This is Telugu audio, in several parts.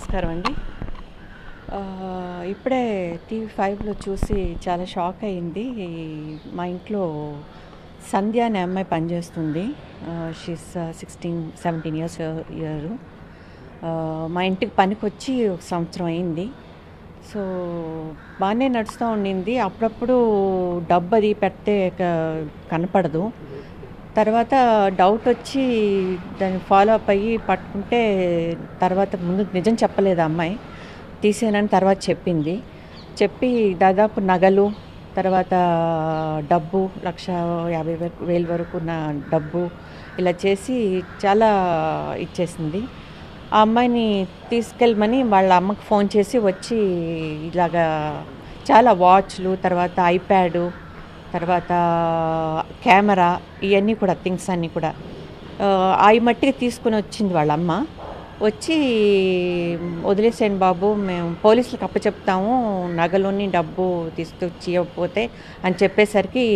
నమస్కారం అండి. ఇప్పుడే టీవీ5లో చూసి చాలా షాక్ అయింది. మా ఇంట్లో సంధ్య అనే అమ్మాయి పనిచేస్తుంది. She's 16-17 year. మా ఇంటికి పనికొచ్చి ఒక సంవత్సరం అయింది. సో బాగానే నడుస్తూ ఉండింది. అప్పుడప్పుడు డబ్బు అది పెడితే కనపడదు. తర్వాత డౌట్ వచ్చి దాన్ని ఫాలో అప్ అయ్యి పట్టుకుంటే తర్వాత ముందు నిజం చెప్పలేదు అమ్మాయి, తీసేనని తర్వాత చెప్పి దాదాపు నగలు, తర్వాత డబ్బు 1,50,000 వరకు ఉన్న డబ్బు ఇలా చేసి చాలా ఇచ్చేసింది. ఆ అమ్మాయిని తీసుకెళ్ళమని వాళ్ళ అమ్మకి ఫోన్ చేసి వచ్చి ఇలాగా చాలా వాచ్లు, తర్వాత ఐప్యాడు, తర్వాత కెమెరా, ఇవన్నీ కూడా థింగ్స్ అన్నీ కూడా అవి మట్టికి తీసుకుని వచ్చింది వాళ్ళ అమ్మ. వచ్చి వదిలేసేయండి బాబు, మేము పోలీసులకు అప్పచెప్తాము, నగలోని డబ్బు తీసుకొచ్చి ఇవ్వకపోతే అని చెప్పేసరికి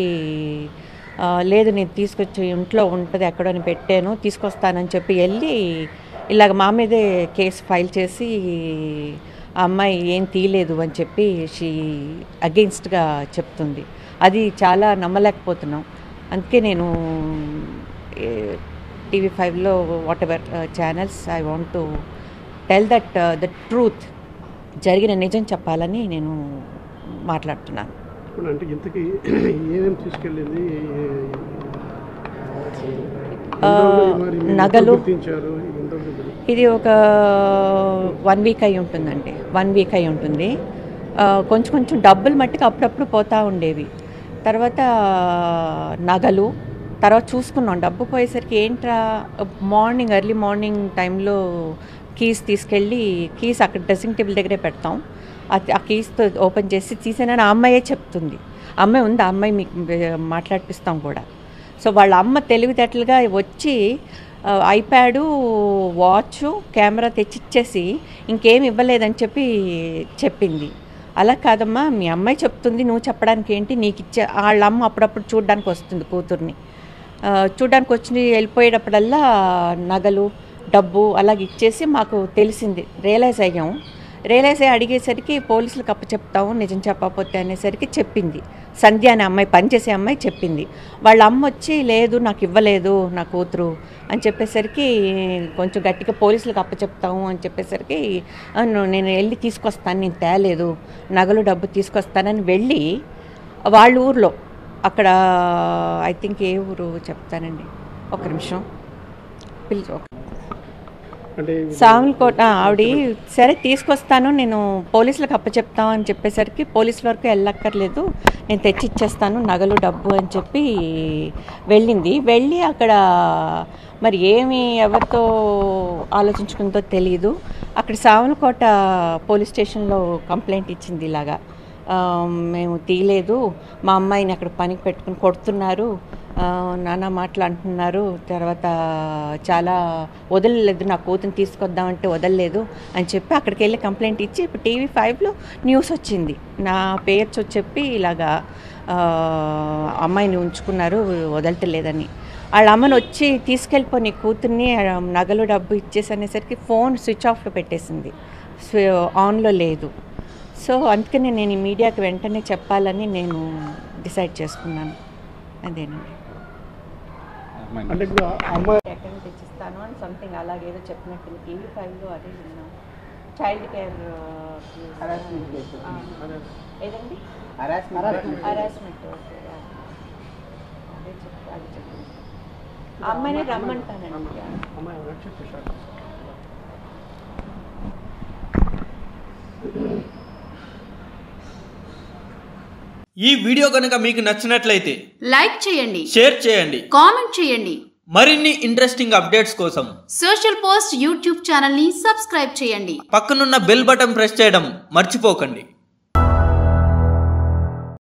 లేదు నేను తీసుకొచ్చి ఇంట్లో ఉంటుంది ఎక్కడని పెట్టాను, తీసుకొస్తానని చెప్పి వెళ్ళి ఇలాగ మా మీదే కేసు ఫైల్ చేసి ఆ అమ్మాయి ఏం తీయలేదు అని చెప్పి షీ అగెయిన్స్ట్గా చెప్తుంది. అది చాలా నమ్మలేకపోతున్నాం. అందుకే నేను టీవీ5లో whatever channels I want to tell that the truth, జరిగిన నిజం చెప్పాలని నేను మాట్లాడుతున్నాను. అంటే ఇంతకీ ఏమేమి తీసుకెళ్ళింది? నగలు ఇది ఒక 1 వీక్ అయి ఉంటుందండి. 1 వీక్ అయి ఉంటుంది. కొంచెం డబ్బులు మట్టుకు అప్పుడప్పుడు పోతూ ఉండేవి. తర్వాత నగలు, తర్వాత చూసుకున్నాం డబ్బు పోయేసరికి ఏంట్రా ఎర్లీ మార్నింగ్ టైంలో కీస్ తీసుకెళ్ళి కీస్ అక్కడ డ్రెస్సింగ్ టేబుల్ దగ్గరే పెడతాం. ఆ కీస్తో ఓపెన్ చేసి తీసేనని ఆ అమ్మాయే చెప్తుంది. అమ్మాయి ఉంది, ఆ అమ్మాయి మీకు మాట్లాడిపిస్తాం కూడా. సో వాళ్ళ అమ్మ తెలివితేటలుగా వచ్చి ఐప్యాడు, వాచ్, కెమెరా తెచ్చిచ్చేసి ఇంకేమి ఇవ్వలేదని చెప్పింది. అలా కాదమ్మా, మీ అమ్మాయి చెప్తుంది, నువ్వు చెప్పడానికి ఏంటి, నీకు ఇచ్చే. వాళ్ళ అమ్మ అప్పుడప్పుడు చూడడానికి వస్తుంది కూతుర్ని. చూడడానికి వచ్చి వెళ్ళిపోయేటప్పుడల్లా నగలు, డబ్బు అలాగే ఇచ్చేసి మాకు తెలిసింది, రియలైజ్ అయ్యి అడిగేసరికి పోలీసులకు అప్పచెప్తాము నిజం చెప్పకపోతే అనేసరికి చెప్పింది. సంధ్య అనే అమ్మాయి, పనిచేసే అమ్మాయి చెప్పింది. వాళ్ళ అమ్మ వచ్చి లేదు నాకు ఇవ్వలేదు నా కూతురు అని చెప్పేసరికి కొంచెం గట్టిగా పోలీసులకు అప్పచెప్తాము అని చెప్పేసరికి నేను వెళ్ళి తీసుకొస్తాను, నేను తేలేదు, నగలు డబ్బు తీసుకొస్తానని వెళ్ళి వాళ్ళ ఊర్లో, అక్కడ ఐ థింక్ ఏ ఊరు చెప్తానండి, ఒక నిమిషం సాములకోట. ఆవిడ సరే తీసుకొస్తాను, నేను పోలీసులకు అప్పచెప్తాను అని చెప్పేసరికి పోలీసుల వరకు వెళ్ళక్కర్లేదు, నేను తెచ్చి ఇచ్చేస్తాను నగలు డబ్బు అని చెప్పి వెళ్ళి అక్కడ మరి ఎవరితో ఆలోచించుకుందో తెలియదు. అక్కడ సాములకోట పోలీస్ స్టేషన్లో కంప్లైంట్ ఇచ్చింది. ఇలాగా మేము తీయలేదు, మా అమ్మాయిని అక్కడ పనికి పెట్టుకుని కొడుతున్నారు, నానా మాటలు అంటున్నారు, తర్వాత చాలా వదలలేదు, నా కూతురు తీసుకొద్దామంటే వదలలేదు అని చెప్పి అక్కడికి వెళ్ళి కంప్లైంట్ ఇచ్చి ఇప్పుడు టీవీ5లో న్యూస్ వచ్చింది. నా పేరు చెప్పి ఇలాగా అమ్మాయిని ఉంచుకున్నారు, వదలటలేదని. వాళ్ళ అమ్మని వచ్చి తీసుకెళ్ళిపోయి నీ కూతుర్ని నగలు డబ్బు ఇచ్చేసి అనేసరికి ఫోన్ స్విచ్ ఆఫ్లో పెట్టేసింది, ఆన్లో లేదు. సో అందుకని నేను ఈ మీడియాకి వెంటనే చెప్పాలని నేను డిసైడ్ చేసుకున్నాను. అదేనండి. ఎక్కడ తెచ్చిస్తాను అని సంథింగ్ అలాగేదో చెప్పినట్టు టీవీ5లో అదే విన్నాం. చైల్డ్ కేర్ ఏదండి, హరాస్మెంట్. ఓకే, అదే చెప్పింది. ఆ అమ్మాయిని రమ్మంటానండి. ఈ వీడియో కనుక మీకు నచ్చినట్లయితే లైక్ చేయండి, షేర్ చేయండి, కామెంట్ చేయండి. మరిన్ని ఇంట్రెస్టింగ్ అప్డేట్స్ కోసం సోషల్ పోస్ట్ యూట్యూబ్ ఛానల్ ని సబ్స్క్రైబ్ చేయండి. పక్కనున్న బెల్ బటన్ ప్రెస్ చేయడం మర్చిపోకండి.